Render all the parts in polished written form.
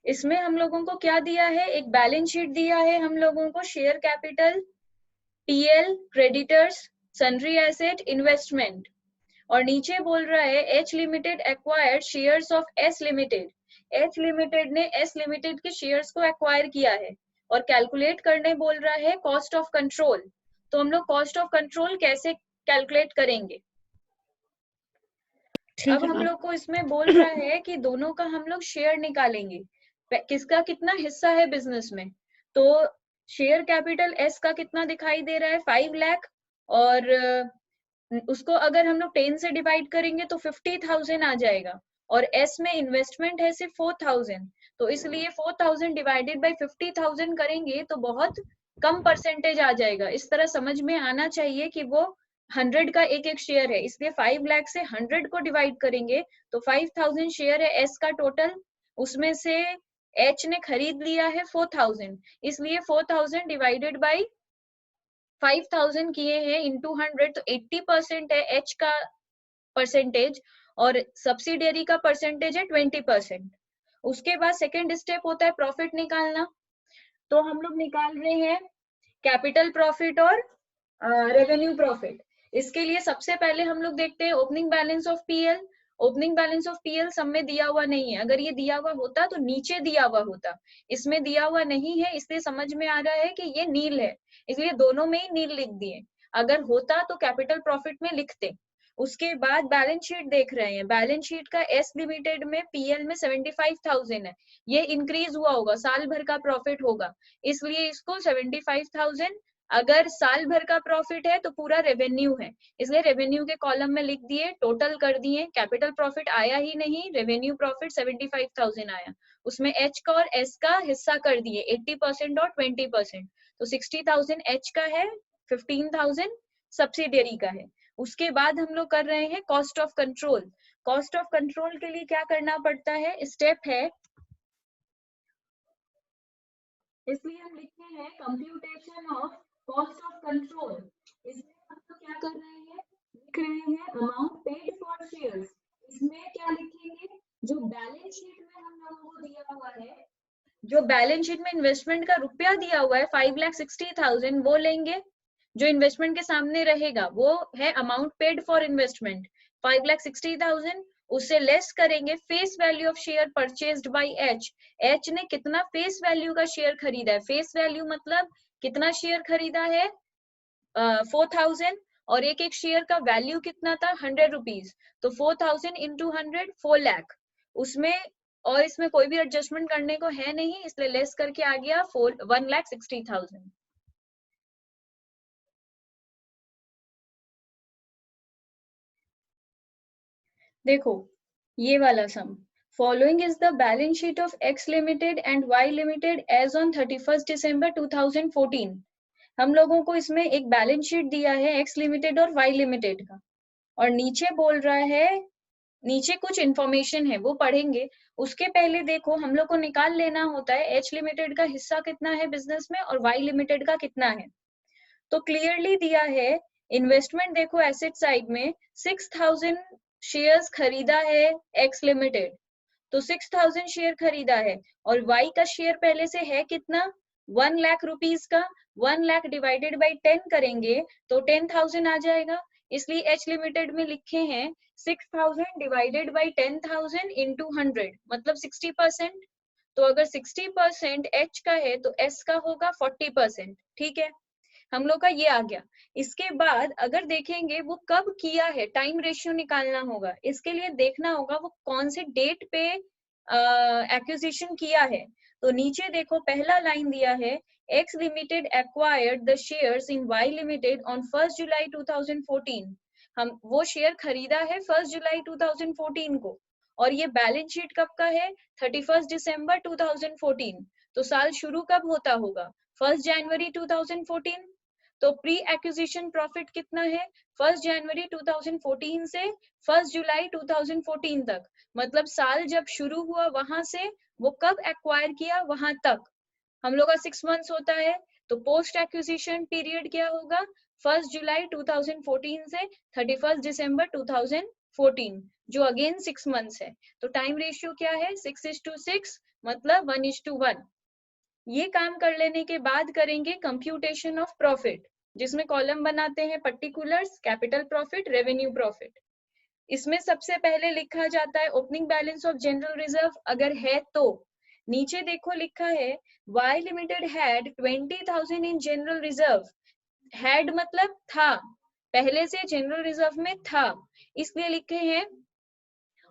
इसमें हम लोगों को क्या दिया है, एक बैलेंस शीट दिया है हम लोगों को, share capital, PL, creditors, sundry asset, investment, और नीचे बोल रहा है H limited acquired shares of S limited. H limited ने एस लिमिटेड के शेयर्स को एक्वायर किया है और कैलकुलेट करने बोल रहा है कॉस्ट ऑफ कंट्रोल। तो हम लोग कॉस्ट ऑफ कंट्रोल कैसे कैलकुलेट करेंगे? अब हम लोग को इसमें बोल रहा है कि दोनों का हम लोग शेयर निकालेंगे, किसका कितना हिस्सा है बिजनेस में। तो शेयर कैपिटल एस का कितना दिखाई दे रहा है, 5 लाख, और उसको अगर हम लोग 10 से डिवाइड करेंगे तो 50,000 आ जाएगा, और एस में इन्वेस्टमेंट है सिर्फ 4,000, तो इसलिए 4,000 डिवाइडेड बाय 50,000 करेंगे तो बहुत कम परसेंटेज आ जाएगा। इस तरह समझ में आना चाहिए कि वो 100 का एक एक शेयर है, इसलिए 5 लाख से 100 को डिवाइड करेंगे तो 5,000 शेयर है एस का टोटल, उसमें से एच ने खरीद लिया है 4,000, इसलिए 4,000 डिवाइडेड बाई 5,000 किए हैं इंटू 100, तो 80% है एच का परसेंटेज और सब्सिडियरी का परसेंटेज है 20%। उसके बाद सेकेंड स्टेप होता है प्रॉफिट निकालना। तो हम लोग निकाल रहे हैं कैपिटल प्रॉफिट और रेवेन्यू प्रॉफिट। इसके लिए सबसे पहले हम लोग देखते हैं opening balance of PL. Opening balance of PL सब में दिया हुआ नहीं है, अगर ये दिया हुआ होता तो नीचे दिया हुआ होता, इसमें दिया हुआ नहीं है इसलिए समझ में आ रहा है कि ये नील है, इसलिए दोनों में ही नील लिख दिए। अगर होता तो कैपिटल प्रॉफिट में लिखते। उसके बाद बैलेंस शीट देख रहे हैं, बैलेंस शीट का एस लिमिटेड में पीएल में 75,000 है, ये इंक्रीज हुआ होगा, साल भर का प्रॉफिट होगा, इसलिए इसको 75,000, अगर साल भर का प्रॉफिट है तो पूरा रेवेन्यू है, इसलिए रेवेन्यू के कॉलम में लिख दिए, टोटल कर दिए, कैपिटल प्रॉफिट आया ही नहीं, रेवेन्यू प्रॉफिट 75,000 आया, उसमें एच का और एस का हिस्सा कर दिए 80% और 20%, तो 60,000 एच का है, 15,000 सब्सिडियरी का है। उसके बाद हम लोग कर रहे हैं cost of control. Cost of control के लिए क्या करना पड़ता है, स्टेप है, इसलिए हम लिखते हैं computation of cost of control. इसमें हम लोग क्या कर रहे हैं, लिख रहे हैं अमाउंट पेड फॉर शेयर्स। इसमें क्या लिखेंगे, जो बैलेंस शीट में हम लोगों को दिया हुआ है, जो बैलेंस शीट में इन्वेस्टमेंट का रुपया दिया हुआ है 5,60,000 वो लेंगे, जो इन्वेस्टमेंट के सामने रहेगा वो है अमाउंट पेड फॉर इन्वेस्टमेंट 5,60,000, उससे लेस करेंगे face value of share purchased by H. H ने कितना फेस वैल्यू का शेयर खरीदा है, फेस वैल्यू मतलब कितना शेयर खरीदा है 4,000, और एक एक शेयर का वैल्यू कितना था 100 रुपीज, तो 4,000 इंटू 100 4 लाख, उसमें और इसमें कोई भी एडजस्टमेंट करने को है नहीं, इसलिए लेस करके आ गया 1,60,000। देखो ये वाला sum, following is the balance sheet of X limited and Y limited as on 31 December 2014। हम लोगों को इसमें एक बैलेंस शीट दिया है एक्स लिमिटेड और वाई लिमिटेड का, और नीचे बोल रहा है, नीचे कुछ इंफॉर्मेशन है वो पढ़ेंगे, उसके पहले देखो हम लोग को निकाल लेना होता है एच लिमिटेड का हिस्सा कितना है बिजनेस में और वाई लिमिटेड का कितना है। तो क्लियरली दिया है, इन्वेस्टमेंट देखो एसेट साइड में 6,000 शेयर्स खरीदा है एक्स लिमिटेड, तो 6,000 शेयर खरीदा है, और वाई का शेयर पहले से है कितना 1 लाख रुपीज का, 1 लाख डिवाइडेड बाई 10 करेंगे तो 10,000 आ जाएगा, इसलिए एच लिमिटेड में लिखे हैं 6,000 डिवाइडेड बाई 10,000 इंटू 100 मतलब 60%, तो अगर 60% एच का है तो एस का होगा 40%, ठीक है, हम लोग का ये आ गया। इसके बाद अगर देखेंगे वो कब किया है, टाइम रेशियो निकालना होगा, इसके लिए देखना होगा वो कौन से डेट पे एक्विजिशन किया है। तो नीचे देखो पहला लाइन दिया है, X limited acquired the shares in Y limited on 1 July 2014। हम वो शेयर खरीदा है 1 जुलाई 2014 को, और ये बैलेंस शीट कब का है 31 दिसंबर 2014, तो साल शुरू कब होता होगा 1 जनवरी 2014, तो प्री एक्विजिशन प्रॉफिट कितना है 1 जनवरी 2014 से 1 जुलाई 2014 तक, मतलब साल जब शुरू हुआ वहां से वो कब एक्वायर किया वहां तक, हम लोग का 6 मंथ्स होता है, तो पोस्ट एक्विजिशन पीरियड क्या होगा 1 जुलाई 2014 से 31 दिसंबर 2014, जो अगेन 6 मंथ्स है। तो टाइम रेशियो क्या है 6:6 मतलब 1:1। ये काम कर लेने के बाद करेंगे कंप्यूटेशन ऑफ प्रॉफिट, जिसमें कॉलम बनाते हैं particulars, capital profit, revenue profit. इसमें सबसे पहले लिखा जाता है opening balance of general reserve अगर है तो। नीचे देखो लिखा है Y limited had 20,000 in general reserve. Had मतलब था, पहले से जनरल रिजर्व में था, इसलिए लिखे हैं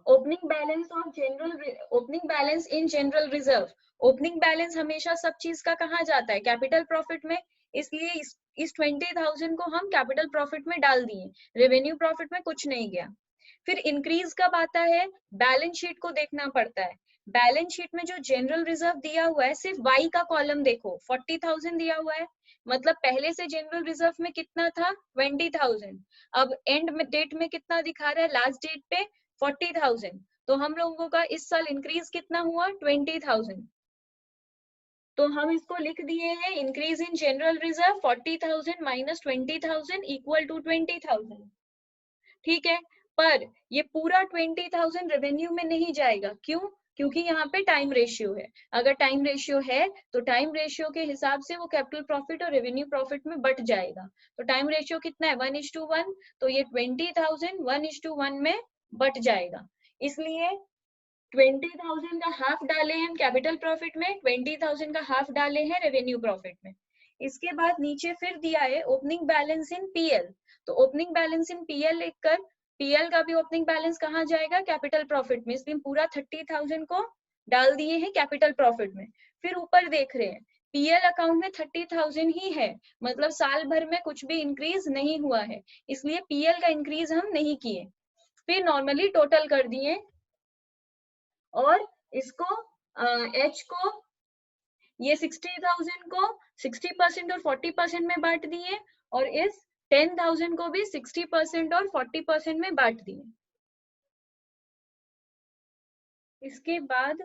opening balance of general, opening balance in general reserve. Opening balance हमेशा सब चीज का कहा जाता है कैपिटल प्रॉफिट में, इसलिए इस 20,000 को हम कैपिटल प्रॉफिट में डाल दिए, रेवेन्यू प्रॉफिट में कुछ नहीं गया। फिर इंक्रीज कब आता है, बैलेंस शीट को देखना पड़ता है। बैलेंस शीट में जो जनरल रिजर्व दिया हुआ है सिर्फ वाई का कॉलम देखो 40,000 दिया हुआ है, मतलब पहले से जनरल रिजर्व में कितना था 20,000। अब एंड में डेट में कितना दिखा रहा है लास्ट डेट पे 40,000। तो हम लोगों का इस साल इंक्रीज कितना हुआ 20,000। तो हम इसको लिख दिए हैं increase in general reserve 40,000 minus 20,000 equal to 20,000। ठीक है, पर ये पूरा 20,000 रेवेन्यू में नहीं जाएगा, क्यों? क्योंकि यहाँ पे टाइम रेशियो है। अगर टाइम रेशियो है तो टाइम रेशियो के हिसाब से वो कैपिटल प्रॉफिट और रेवेन्यू प्रॉफिट में बट जाएगा। तो टाइम रेशियो कितना है 1:1, तो ये 20,000 1:1 में बट जाएगा। इसलिए 20,000 का हाफ डाले हैं कैपिटल प्रॉफिट में, 20,000 का हाफ डाले हैं रेवेन्यू प्रॉफिट में। इसके बाद नीचे फिर दिया है ओपनिंग बैलेंस इन पीएल। तो ओपनिंग बैलेंस इन पीएल लिखकर पीएल का भी ओपनिंग बैलेंस कहाँ जाएगा कैपिटल प्रॉफिट में, इसलिए पूरा 30,000 को डाल दिए हैं कैपिटल प्रॉफिट में। फिर ऊपर देख रहे हैं पीएल अकाउंट में 30,000 ही है, मतलब साल भर में कुछ भी इंक्रीज नहीं हुआ है, इसलिए पीएल का इंक्रीज हम नहीं किए। फिर नॉर्मली टोटल कर दिए और इसको एच को ये 60,000 को 60% और 40% में बांट दिए और इस 10,000 को भी 60% और 40% में बांट दिए। इसके बाद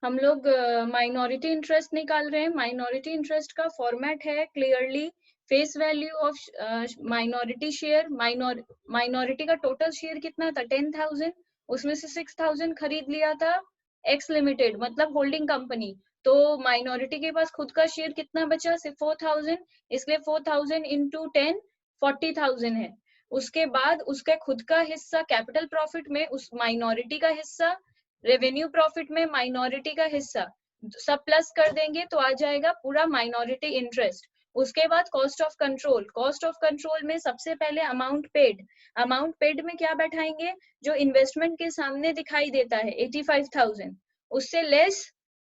हम लोग माइनॉरिटी इंटरेस्ट निकाल रहे हैं। माइनॉरिटी इंटरेस्ट का फॉर्मेट है clearly face value of minority share. Minority का टोटल शेयर कितना था 10,000, उसमें से 6,000 खरीद लिया था एक्स लिमिटेड मतलब होल्डिंग कंपनी, तो माइनॉरिटी के पास खुद का शेयर कितना बचा सिर्फ 4,000, इसलिए 4,000 इंटू 10 40,000 है। उसके बाद उसका खुद का हिस्सा कैपिटल प्रॉफिट में, उस माइनॉरिटी का हिस्सा रेवेन्यू प्रॉफिट में, माइनॉरिटी का हिस्सा सब प्लस कर देंगे तो आ जाएगा पूरा माइनॉरिटी इंटरेस्ट। उसके बाद cost of control, cost of control में सबसे पहले अमाउंट पेड। अमाउंट पेड में क्या बैठाएंगे, जो इन्वेस्टमेंट के सामने दिखाई देता है 85,000, उससे less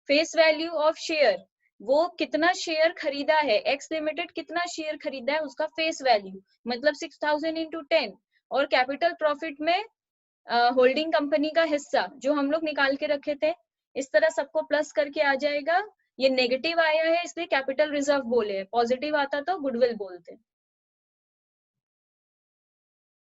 face value of share, वो कितना शेयर खरीदा है, एक्स लिमिटेड कितना शेयर खरीदा है उसका फेस वैल्यू मतलब 6,000 इंटू 10, और कैपिटल प्रॉफिट में होल्डिंग कंपनी का हिस्सा जो हम लोग निकाल के रखे थे। इस तरह सबको प्लस करके आ जाएगा। ये नेगेटिव आया है इसलिए कैपिटल रिजर्व बोले, पॉजिटिव आता तो गुडविल बोलते।